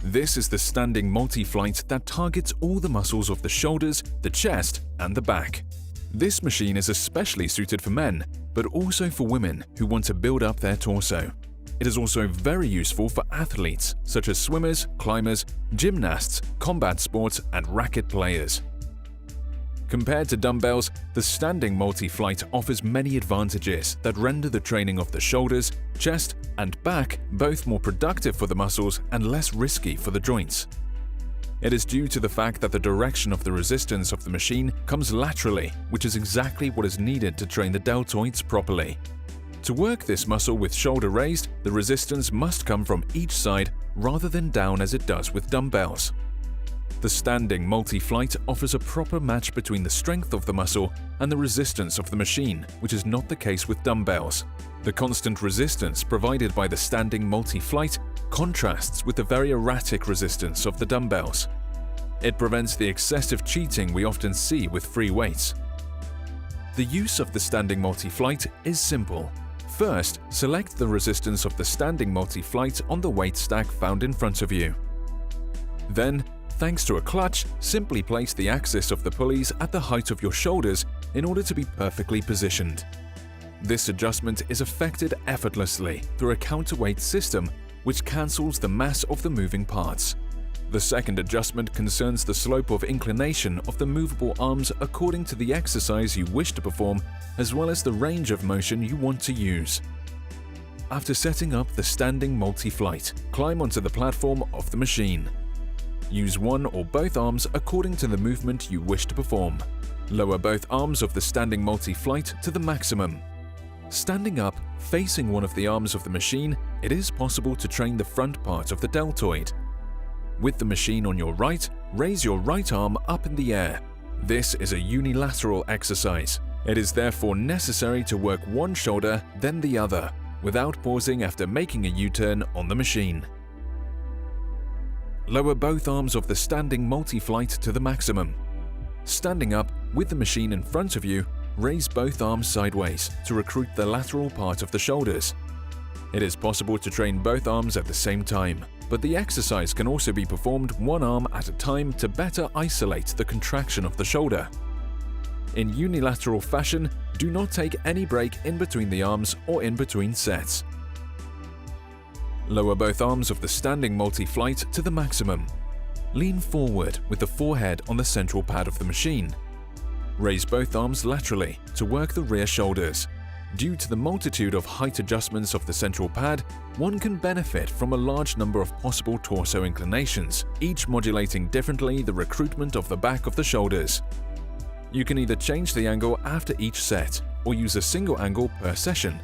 This is the standing multi-flight that targets all the muscles of the shoulders, the chest, and the back. This machine is especially suited for men, but also for women who want to build up their torso. It is also very useful for athletes such as swimmers, climbers, gymnasts, combat sports, and racket players. Compared to dumbbells, the standing multi-flight offers many advantages that render the training of the shoulders, chest, and back both more productive for the muscles and less risky for the joints. It is due to the fact that the direction of the resistance of the machine comes laterally, which is exactly what is needed to train the deltoids properly. To work this muscle with shoulder raised, the resistance must come from each side rather than down as it does with dumbbells. The standing multi-flight offers a proper match between the strength of the muscle and the resistance of the machine, which is not the case with dumbbells. The constant resistance provided by the standing multi-flight contrasts with the very erratic resistance of the dumbbells. It prevents the excessive cheating we often see with free weights. The use of the standing multi-flight is simple. First, select the resistance of the standing multi-flight on the weight stack found in front of you. Then, thanks to a clutch, simply place the axis of the pulleys at the height of your shoulders in order to be perfectly positioned. This adjustment is effected effortlessly through a counterweight system which cancels the mass of the moving parts. The second adjustment concerns the slope of inclination of the movable arms according to the exercise you wish to perform, as well as the range of motion you want to use. After setting up the standing multi-flight, climb onto the platform of the machine. Use one or both arms according to the movement you wish to perform. Lower both arms of the standing multi-flight to the maximum. Standing up, facing one of the arms of the machine, it is possible to train the front part of the deltoid. With the machine on your right, raise your right arm up in the air. This is a unilateral exercise. It is therefore necessary to work one shoulder, then the other, without pausing after making a U-turn on the machine. Lower both arms of the standing multi-flight to the maximum. Standing up, with the machine in front of you, raise both arms sideways to recruit the lateral part of the shoulders. It is possible to train both arms at the same time, but the exercise can also be performed one arm at a time to better isolate the contraction of the shoulder. In unilateral fashion, do not take any break in between the arms or in between sets. Lower both arms of the standing multi-flight to the maximum. Lean forward with the forehead on the central pad of the machine. Raise both arms laterally to work the rear shoulders. Due to the multitude of height adjustments of the central pad, one can benefit from a large number of possible torso inclinations, each modulating differently the recruitment of the back of the shoulders. You can either change the angle after each set or use a single angle per session,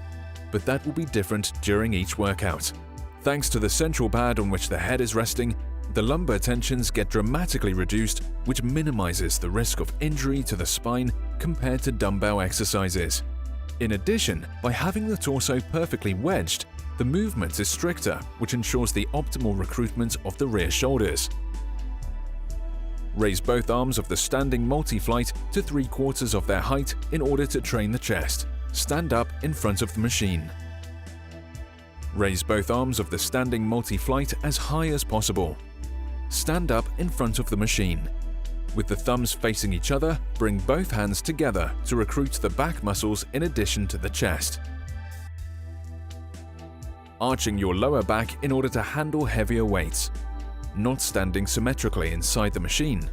but that will be different during each workout. Thanks to the central pad on which the head is resting, the lumbar tensions get dramatically reduced, which minimizes the risk of injury to the spine compared to dumbbell exercises. In addition, by having the torso perfectly wedged, the movement is stricter, which ensures the optimal recruitment of the rear shoulders. Raise both arms of the standing multi-flight to 3/4 of their height in order to train the chest. Stand up in front of the machine. Raise both arms of the standing multi-flight as high as possible. Stand up in front of the machine. With the thumbs facing each other, bring both hands together to recruit the back muscles in addition to the chest. Arching your lower back in order to handle heavier weights. Not standing symmetrically inside the machine.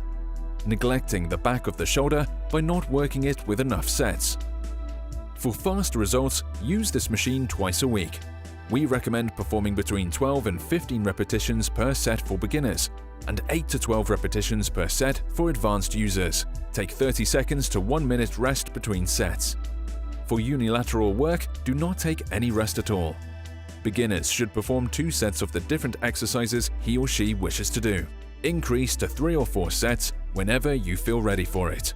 Neglecting the back of the shoulder by not working it with enough sets. For fast results, use this machine twice a week. We recommend performing between 12 and 15 repetitions per set for beginners and 8 to 12 repetitions per set for advanced users. Take 30 seconds to 1 minute rest between sets. For unilateral work, do not take any rest at all. Beginners should perform 2 sets of the different exercises he or she wishes to do. Increase to 3 or 4 sets whenever you feel ready for it.